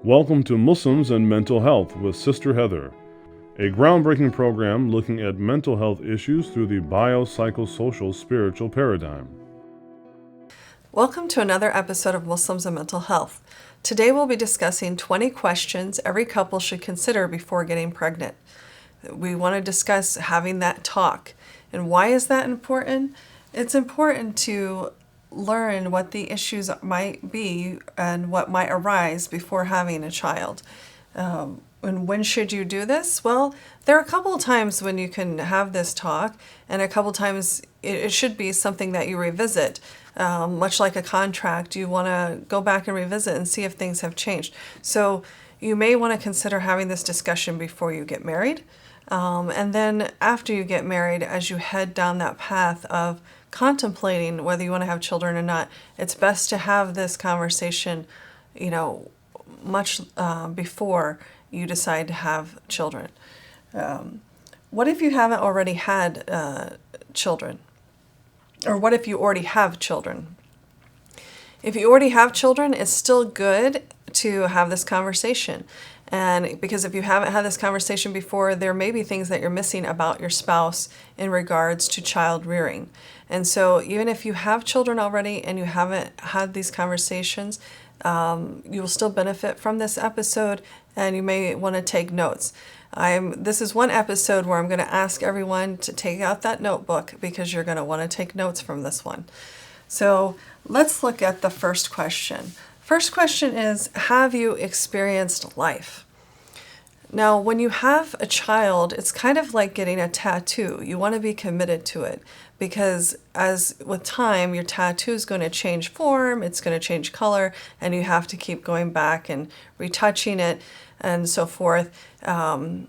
Welcome to Muslims and Mental Health with Sister Heather, a groundbreaking program looking at mental health issues through the biopsychosocial spiritual paradigm. Welcome to another episode of Muslims and Mental Health. Today we'll be discussing 20 questions every couple should consider before getting pregnant. We want to discuss having that talk. And why is that important? It's important to learn what the issues might be and what might arise before having a child. And when should you do this? Well, there are a couple of times when you can have this talk, and a couple of times it should be something that you revisit. Much like a contract, you want to go back and revisit and see if things have changed. So you may want to consider having this discussion before you get married. And then after you get married, as you head down that path of contemplating whether you want to have children or not, it's best to have this conversation, much before you decide to have children. What if you haven't already had children? Or what if you already have children? If you already have children, it's still good to have this conversation. And because if you haven't had this conversation before, there may be things that you're missing about your spouse in regards to child rearing. And so even if you have children already and you haven't had these conversations, you will still benefit from this episode, and you may want to take notes. This is one episode where I'm going to ask everyone to take out that notebook because you're going to want to take notes from this one. So let's look at the first question. First question is, have you experienced life? Now, when you have a child, it's kind of like getting a tattoo. You want to be committed to it because as with time, your tattoo is going to change form, it's going to change color, and you have to keep going back and retouching it and so forth. And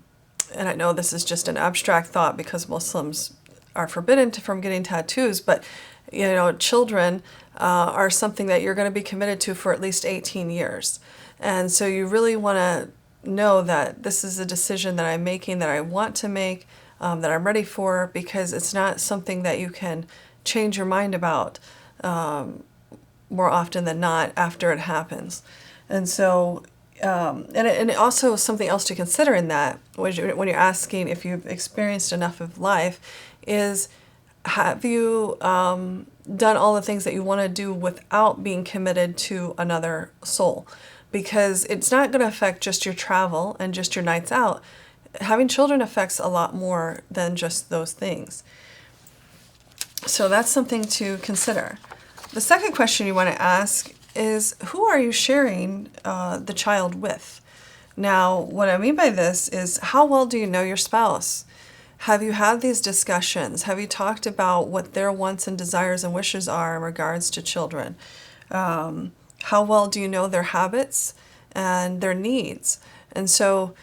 I know this is just an abstract thought because Muslims are forbidden from getting tattoos, but children are something that you're going to be committed to for at least 18 years. And so you really want to know that this is a decision that I'm making, that I want to make, that I'm ready for, because it's not something that you can change your mind about more often than not after it happens. And so, and also something else to consider in that, when you're asking if you've experienced enough of life, is have you done all the things that you want to do without being committed to another soul? Because it's not going to affect just your travel and just your nights out. Having children affects a lot more than just those things. So that's something to consider. The second question you want to ask is, who are you sharing the child with? Now, what I mean by this is, how well do you know your spouse? Have you had these discussions? Have you talked about what their wants and desires and wishes are in regards to children? How well do you know their habits and their needs? And so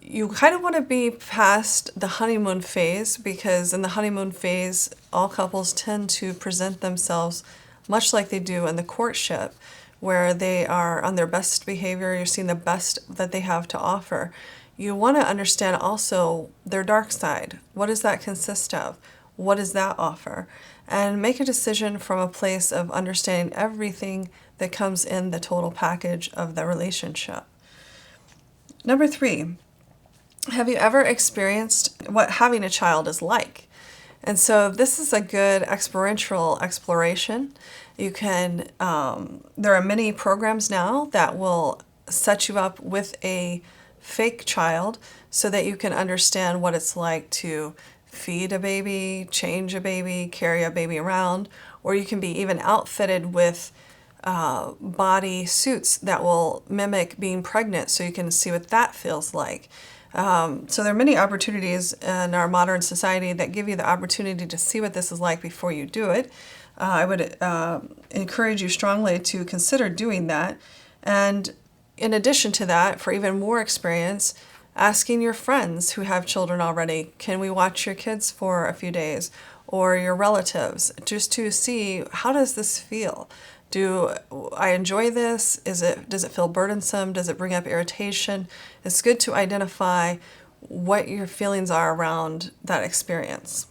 you kind of want to be past the honeymoon phase, because in the honeymoon phase, all couples tend to present themselves much like they do in the courtship, where they are on their best behavior, you're seeing the best that they have to offer. You want to understand also their dark side. What does that consist of? What does that offer? And make a decision from a place of understanding everything that comes in the total package of the relationship. Number 3, have you ever experienced what having a child is like? And so this is a good experiential exploration. You can, there are many programs now that will set you up with a fake child so that you can understand what it's like to feed a baby, change a baby, carry a baby around, or you can be even outfitted with body suits that will mimic being pregnant so you can see what that feels like. So there are many opportunities in our modern society that give you the opportunity to see what this is like before you do it. I would encourage you strongly to consider doing that. And in addition to that, for even more experience, asking your friends who have children already, can we watch your kids for a few days? Or your relatives, just to see, how does this feel? Do I enjoy this? Does it feel burdensome? Does it bring up irritation? It's good to identify what your feelings are around that experience.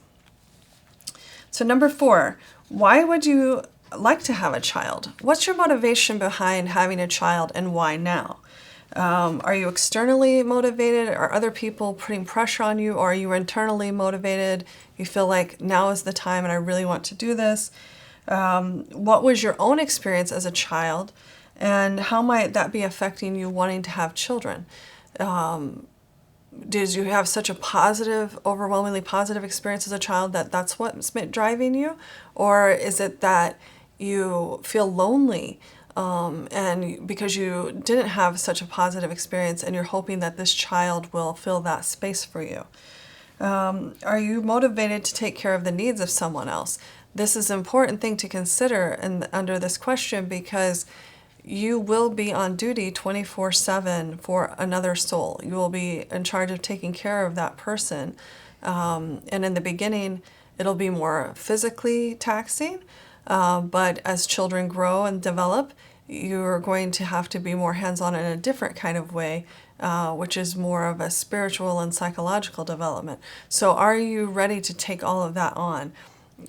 So number 4, why would you like to have a child? What's your motivation behind having a child, and why now? Are you externally motivated? Are other people putting pressure on you? Or are you internally motivated? You feel like now is the time and I really want to do this. What was your own experience as a child? And how might that be affecting you wanting to have children? Did you have such a positive, overwhelmingly positive experience as a child that that's what's driving you? Or is it that you feel lonely and because you didn't have such a positive experience and you're hoping that this child will fill that space for you? Are you motivated to take care of the needs of someone else? This is an important thing to consider under this question because you will be on duty 24/7 for another soul. You will be in charge of taking care of that person. And in the beginning, it'll be more physically taxing. But as children grow and develop, you're going to have to be more hands-on in a different kind of way, which is more of a spiritual and psychological development. So are you ready to take all of that on?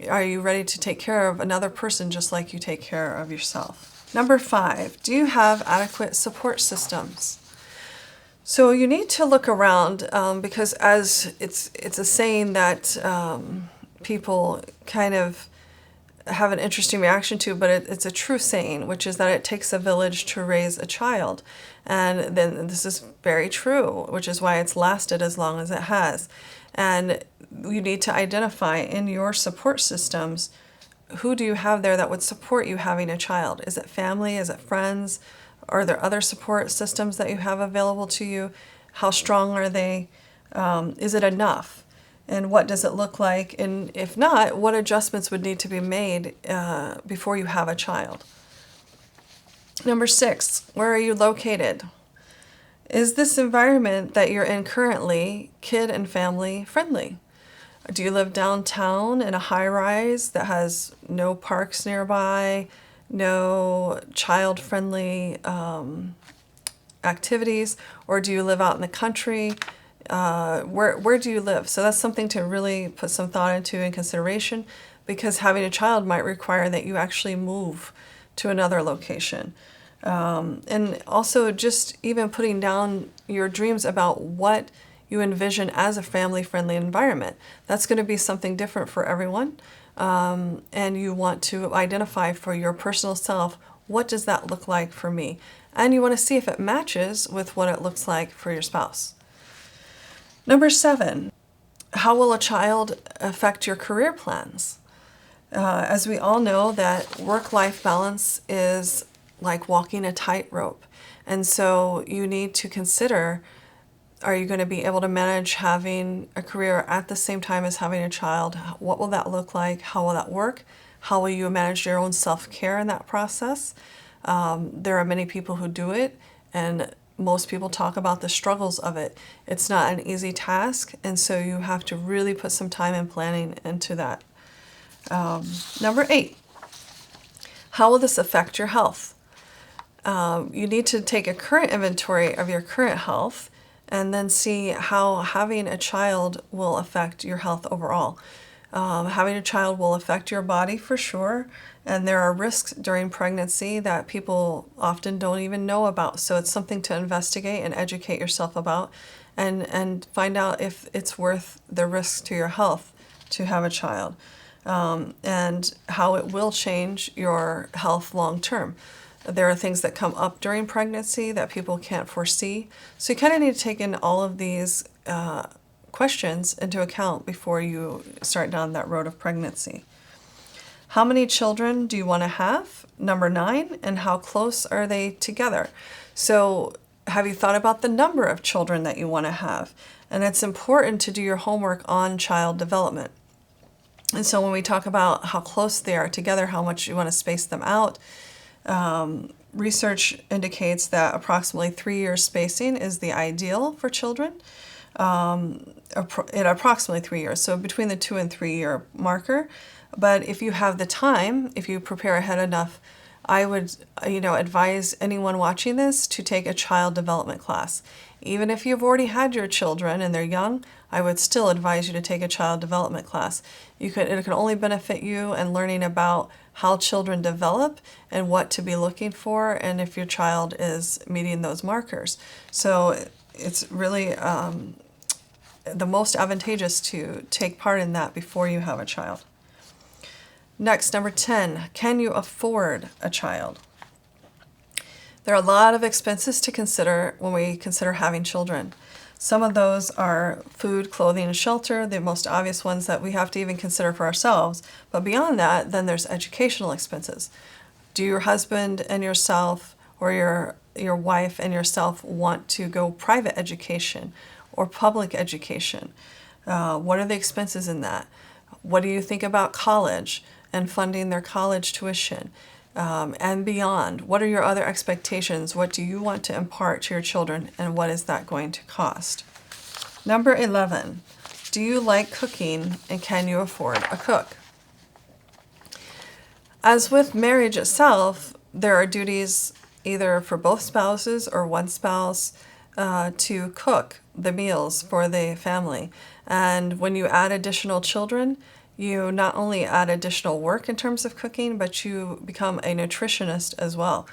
Are you ready to take care of another person just like you take care of yourself? Number 5, do you have adequate support systems? So you need to look around because as it's a saying that people kind of have an interesting reaction to, but it's a true saying, which is that it takes a village to raise a child. And then this is very true, which is why it's lasted as long as it has. And you need to identify in your support systems, who do you have there that would support you having a child? Is it family? Is it friends? Are there other support systems that you have available to you? How strong are they? Is it enough? And what does it look like? And if not, what adjustments would need to be made before you have a child? Number 6, where are you located? Is this environment that you're in currently kid and family friendly? Do you live downtown in a high-rise that has no parks nearby, no child-friendly activities, or do you live out in the country? Where do you live? So that's something to really put some thought into and consideration, because having a child might require that you actually move to another location. And also just even putting down your dreams about what you envision as a family-friendly environment. That's going to be something different for everyone. And you want to identify for your personal self, what does that look like for me? And you want to see if it matches with what it looks like for your spouse. Number 7, how will a child affect your career plans? As we all know, that work-life balance is like walking a tightrope. And so you need to consider, are you going to be able to manage having a career at the same time as having a child? What will that look like? How will that work? How will you manage your own self-care in that process? There are many people who do it, and most people talk about the struggles of it. It's not an easy task, and so you have to really put some time and planning into that. Number 8, how will this affect your health? You need to take a current inventory of your current health and then see how having a child will affect your health overall. Having a child will affect your body for sure, and there are risks during pregnancy that people often don't even know about. So it's something to investigate and educate yourself about, and find out if it's worth the risks to your health to have a child, and how it will change your health long term. There are things that come up during pregnancy that people can't foresee. So you kind of need to take in all of these questions into account before you start down that road of pregnancy. How many children do you want to have? Number 9, and how close are they together? So have you thought about the number of children that you want to have? And it's important to do your homework on child development. And so when we talk about how close they are together, how much you want to space them out, research indicates that approximately 3 years spacing is the ideal for children. At approximately 3 years, so between the 2 and 3 year marker. But if you have the time, if you prepare ahead enough, I would advise anyone watching this to take a child development class. Even if you've already had your children and they're young, I would still advise you to take a child development class. It can only benefit you in learning about how children develop and what to be looking for, and if your child is meeting those markers. So it's really the most advantageous to take part in that before you have a child. Next, number 10, can you afford a child? There are a lot of expenses to consider when we consider having children. Some of those are food, clothing, and shelter, the most obvious ones that we have to even consider for ourselves. But beyond that, then there's educational expenses. Do your husband and yourself, or your wife and yourself, want to go private education or public education? What are the expenses in that? What do you think about college and funding their college tuition? And beyond, what are your other expectations? What do you want to impart to your children, and what is that going to cost? Number 11, do you like cooking, and can you afford a cook? As with marriage itself, there are duties either for both spouses or one spouse to cook the meals for the family. And when you add additional children, you not only add additional work in terms of cooking, but you become a nutritionist as well,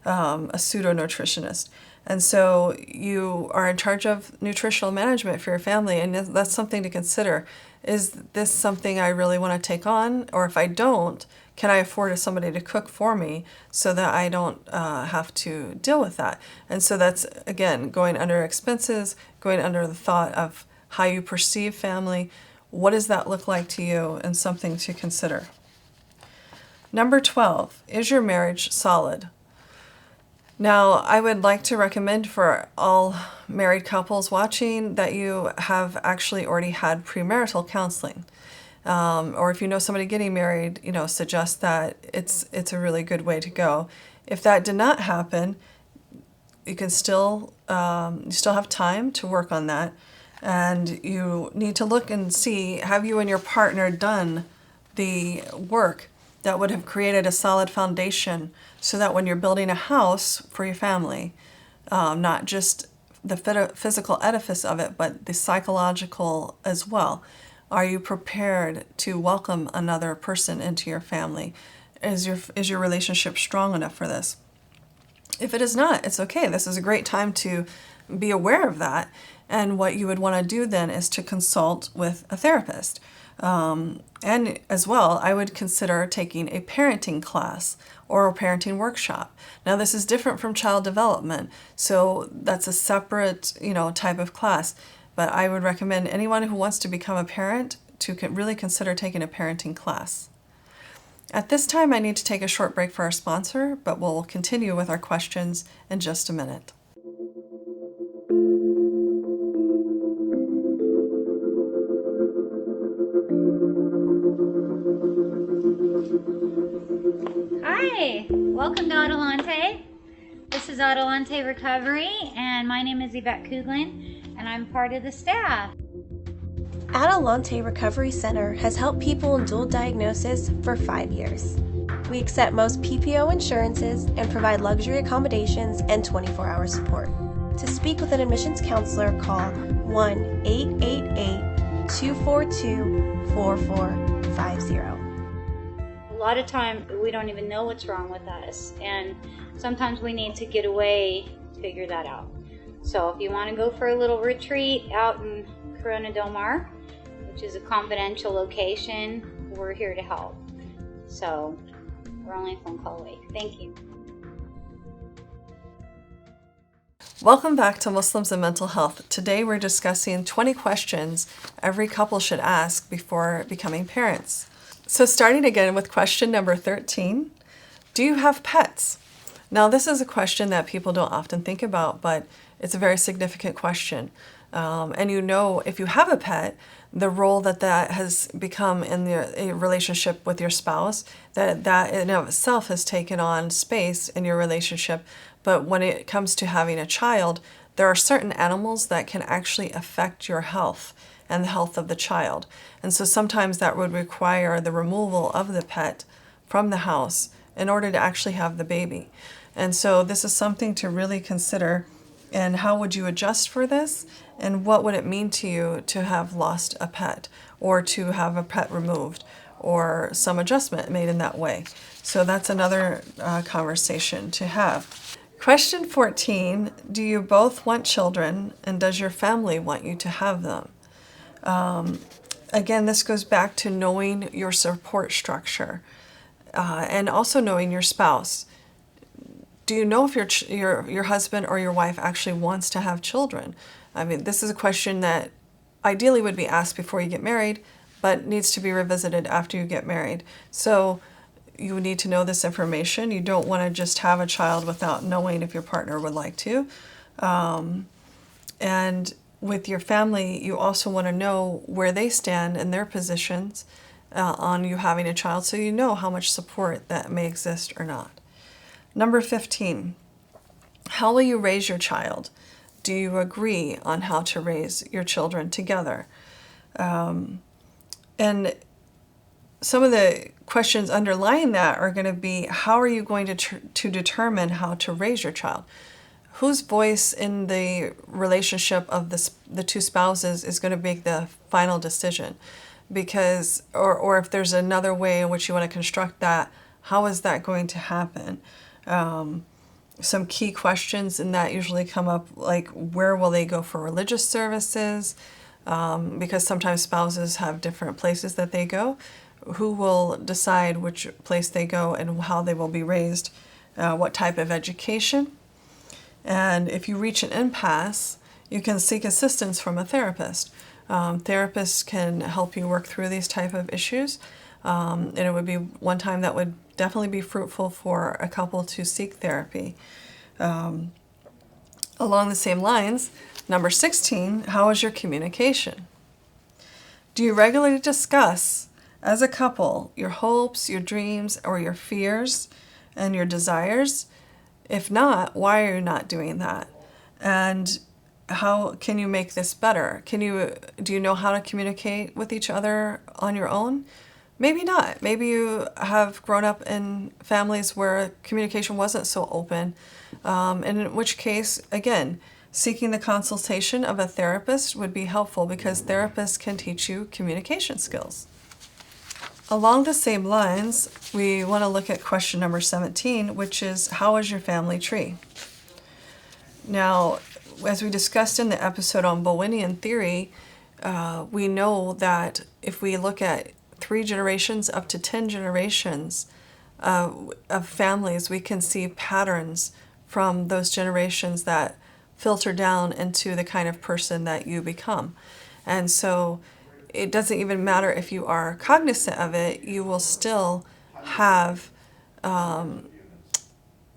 a pseudo-nutritionist. And so you are in charge of nutritional management for your family, and that's something to consider. Is this something I really want to take on? Or if I don't, can I afford somebody to cook for me so that I don't have to deal with that? And so that's, again, going under expenses, going under the thought of how you perceive family. What does that look like to you, and something to consider. Number 12, is your marriage solid? Now, I would like to recommend for all married couples watching that you have actually already had premarital counseling. Or if you know somebody getting married, suggest that it's a really good way to go. If that did not happen, you can still have time to work on that. And you need to look and see, have you and your partner done the work that would have created a solid foundation so that when you're building a house for your family, not just the physical edifice of it, but the psychological as well. Are you prepared to welcome another person into your family? Is your relationship strong enough for this? If it is not, it's okay. This is a great time to be aware of that. And what you would want to do then is to consult with a therapist. And as well, I would consider taking a parenting class or a parenting workshop. Now, this is different from child development, so that's a separate, type of class. But I would recommend anyone who wants to become a parent to really consider taking a parenting class. At this time, I need to take a short break for our sponsor, but we'll continue with our questions in just a minute. Hi, welcome to Adelante. This is Adelante Recovery, and my name is Yvette Kuglin, and I'm part of the staff. Adelante Recovery Center has helped people in dual diagnosis for 5 years. We accept most PPO insurances and provide luxury accommodations and 24-hour support. To speak with an admissions counselor, call 1-888-242-4450. A lot of time we don't even know what's wrong with us, and sometimes we need to get away to figure that out. So if you want to go for a little retreat out in Corona Del Mar, which is a confidential location, we're here to help. So we're only a phone call away. Thank you. Welcome back to Muslims and Mental Health. Today we're discussing 20 questions every couple should ask before becoming parents. So starting again with question number 13, do you have pets? Now this is a question that people don't often think about, but it's a very significant question. And if you have a pet, the role that has become in a relationship with your spouse, that in and of itself has taken on space in your relationship. But when it comes to having a child, there are certain animals that can actually affect your health and the health of the child. And so sometimes that would require the removal of the pet from the house in order to actually have the baby. And so this is something to really consider. And how would you adjust for this? And what would it mean to you to have lost a pet, or to have a pet removed, or some adjustment made in that way? So that's another conversation to have. Question 14, do you both want children, and does your family want you to have them? Again, this goes back to knowing your support structure and also knowing your spouse. Do you know if your husband or your wife actually wants to have children? I mean, this is a question that ideally would be asked before you get married, but needs to be revisited after you get married. So you need to know this information. You don't want to just have a child without knowing if your partner would like to. And with your family, you also want to know where they stand in their positions on you having a child, so you know how much support that may exist or not. Number 15, how will you raise your child? Do you agree on how to raise your children together? And some of the questions underlying that are going to be, how are you going to determine how to raise your child? Whose voice in the relationship of the two spouses is going to make the final decision? Because, or if there's another way in which you want to construct that, how is that going to happen? Some key questions in that usually come up, like where will they go for religious services? Because sometimes spouses have different places that they go. Who will decide which place they go and how they will be raised? What type of education? And if you reach an impasse, you can seek assistance from a therapist. Therapists can help you work through these type of issues. And it would be one time that would definitely be fruitful for a couple to seek therapy. Along the same lines, number 16, how is your communication? Do you regularly discuss as a couple your hopes, your dreams, or your fears and your desires? If not, why are you not doing that? And how can you make this better? Do you know how to communicate with each other on your own? Maybe not. Maybe you have grown up in families where communication wasn't so open, and in which case, again, seeking the consultation of a therapist would be helpful, because therapists can teach you communication skills. Along the same lines, we want to look at question number 17, which is, how is your family tree? Now, as we discussed in the episode on Bowenian theory, we know that if we look at 3 generations up to 10 generations of families, we can see patterns from those generations that filter down into the kind of person that you become. And so it doesn't even matter if you are cognizant of it, you will still have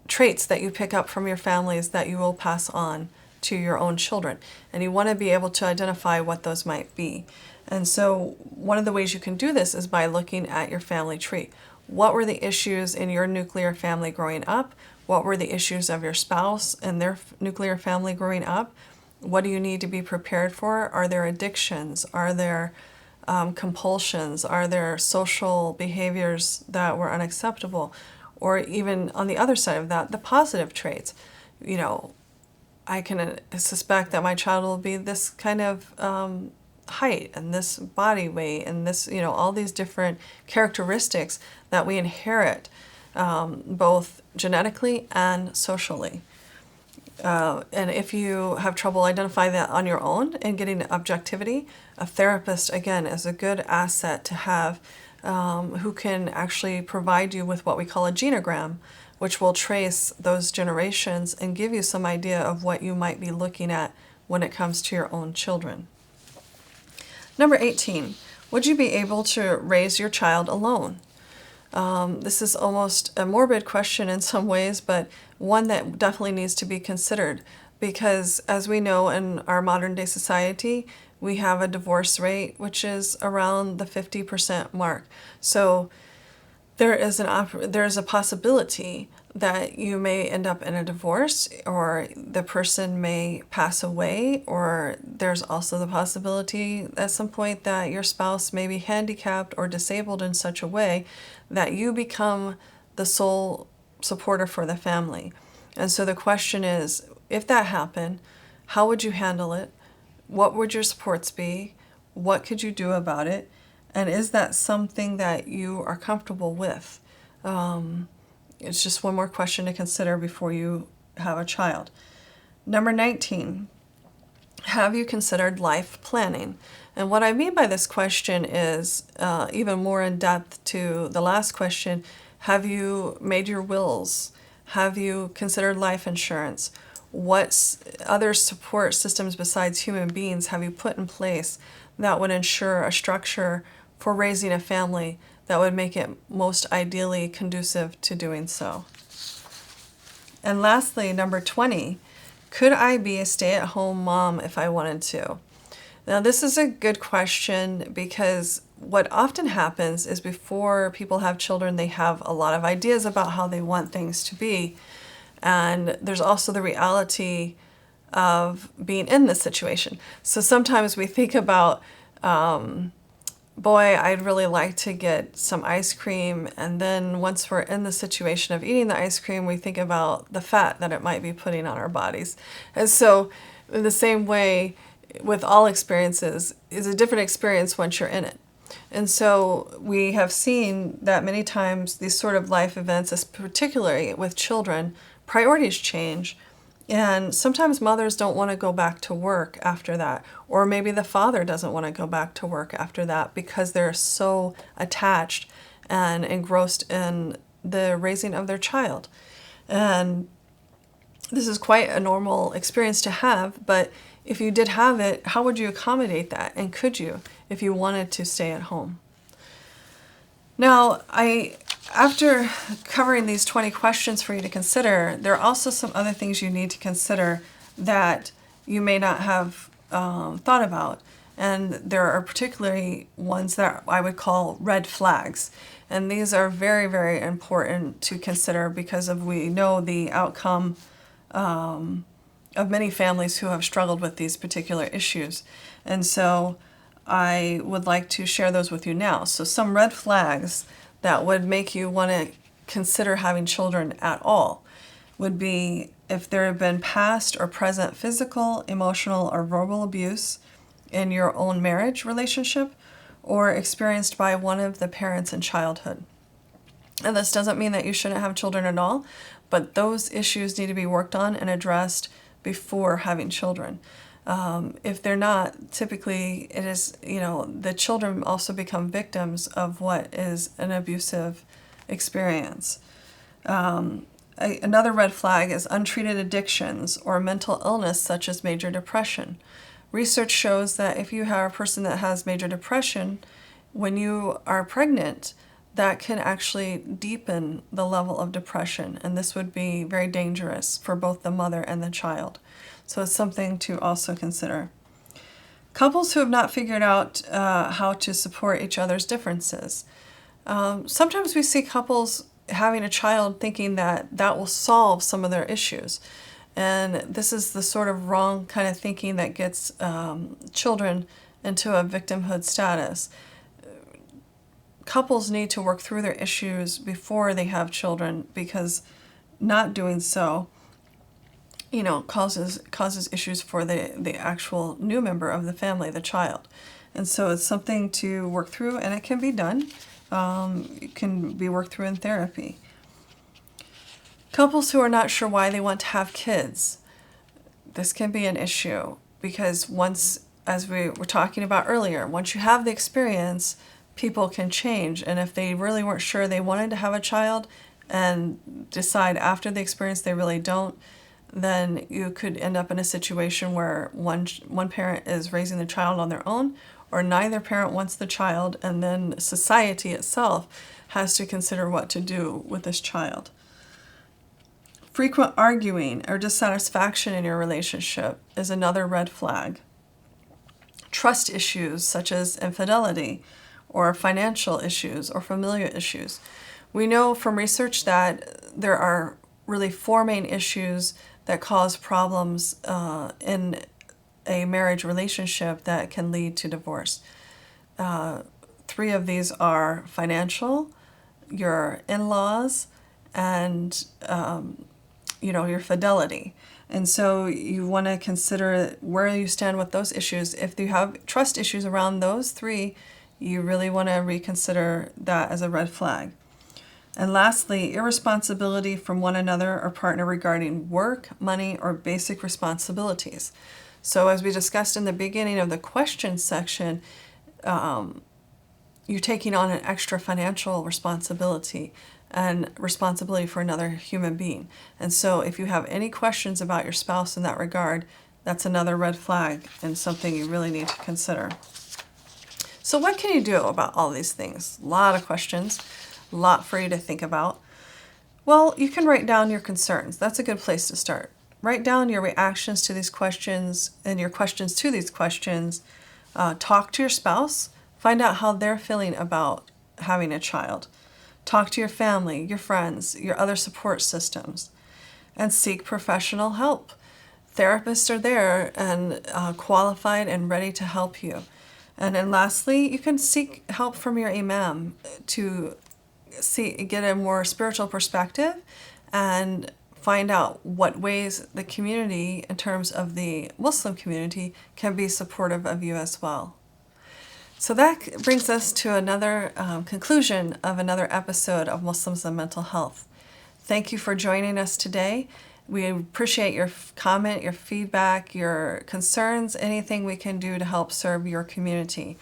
traits that you pick up from your families that you will pass on to your own children. And you want to be able to identify what those might be. And so one of the ways you can do this is by looking at your family tree. What were the issues in your nuclear family growing up? What were the issues of your spouse and their nuclear family growing up? What do you need to be prepared for? Are there addictions? Are there compulsions? Are there social behaviors that were unacceptable? Or even on the other side of that, the positive traits. You know, I can suspect that my child will be this kind of height and this body weight and this, all these different characteristics that we inherit both genetically and socially. And if you have trouble identifying that on your own and getting objectivity, a therapist, again, is a good asset to have, who can actually provide you with what we call a genogram, which will trace those generations and give you some idea of what you might be looking at when it comes to your own children. Number 18, would you be able to raise your child alone? This is almost a morbid question in some ways, but one that definitely needs to be considered, because as we know in our modern day society, we have a divorce rate which is around the 50% mark. So there is a possibility that you may end up in a divorce, or the person may pass away, or there's also the possibility at some point that your spouse may be handicapped or disabled in such a way that you become the sole supporter for the family. And so the question is, if that happened, how would you handle it? What would your supports be? What could you do about it? And is that something that you are comfortable with? It's just one more question to consider before you have a child. Number 19, have you considered life planning? And what I mean by this question is even more in depth to the last question. Have you made your wills? Have you considered life insurance? What other support systems besides human beings have you put in place that would ensure a structure for raising a family that would make it most ideally conducive to doing so? And lastly, number 20, could I be a stay-at-home mom if I wanted to? Now, this is a good question because what often happens is before people have children, they have a lot of ideas about how they want things to be. And there's also the reality of being in this situation. So sometimes we think about, boy, I'd really like to get some ice cream. And then once we're in the situation of eating the ice cream, we think about the fat that it might be putting on our bodies. And so in the same way, with all experiences, is a different experience once you're in it. And so we have seen that many times these sort of life events, particularly with children, priorities change. And sometimes mothers don't want to go back to work after that. Or maybe the father doesn't want to go back to work after that because they're so attached and engrossed in the raising of their child. And this is quite a normal experience to have, but if you did have it, how would you accommodate that? And could you, if you wanted to stay at home? Now, after covering these 20 questions for you to consider, there are also some other things you need to consider that you may not have thought about. And there are particularly ones that I would call red flags. And these are very, very important to consider because we know the outcome of many families who have struggled with these particular issues. And so I would like to share those with you now. So some red flags that would make you want to consider having children at all would be if there have been past or present physical, emotional, or verbal abuse in your own marriage relationship or experienced by one of the parents in childhood. And this doesn't mean that you shouldn't have children at all, but those issues need to be worked on and addressed before having children. If they're not, typically it is, the children also become victims of what is an abusive experience. Another red flag is untreated addictions or mental illness such as major depression. Research shows that if you have a person that has major depression, when you are pregnant, that can actually deepen the level of depression, and this would be very dangerous for both the mother and the child. So it's something to also consider. Couples who have not figured out how to support each other's differences. Sometimes we see couples having a child thinking that will solve some of their issues. And this is the sort of wrong kind of thinking that gets children into a victimhood status. Couples need to work through their issues before they have children because not doing so, causes issues for the actual new member of the family, the child. And so it's something to work through, and it can be done. It can be worked through in therapy. Couples who are not sure why they want to have kids. This can be an issue because once, as we were talking about earlier, once you have the experience, people can change. And if they really weren't sure they wanted to have a child and decide after the experience they really don't, then you could end up in a situation where one parent is raising the child on their own, or neither parent wants the child, and then society itself has to consider what to do with this child. Frequent arguing or dissatisfaction in your relationship is another red flag. Trust issues such as infidelity, or financial issues, or familial issues. We know from research that there are really 4 main issues that cause problems in a marriage relationship that can lead to divorce. 3 of these are financial, your in-laws, and your fidelity. And so you want to consider where you stand with those issues. If you have trust issues around those three, you really want to reconsider that as a red flag. And lastly, irresponsibility from one another or partner regarding work, money, or basic responsibilities. So as we discussed in the beginning of the question section, you're taking on an extra financial responsibility and responsibility for another human being. And so if you have any questions about your spouse in that regard, that's another red flag and something you really need to consider. So what can you do about all these things? A lot of questions, a lot for you to think about. Well, you can write down your concerns. That's a good place to start. Write down your reactions to these questions and your questions to these questions. Talk to your spouse. Find out how they're feeling about having a child. Talk to your family, your friends, your other support systems, and seek professional help. Therapists are there and qualified and ready to help you. And then lastly, you can seek help from your imam to get a more spiritual perspective and find out what ways the community, in terms of the Muslim community, can be supportive of you as well. So that brings us to another conclusion of another episode of Muslims and Mental Health. Thank you for joining us today. We appreciate your comment, your feedback, your concerns, anything we can do to help serve your community.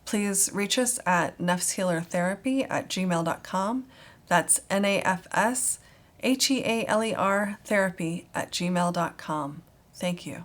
Please reach us at nafshealertherapy@gmail.com. That's NAFSHEALER therapy@gmail.com. Thank you.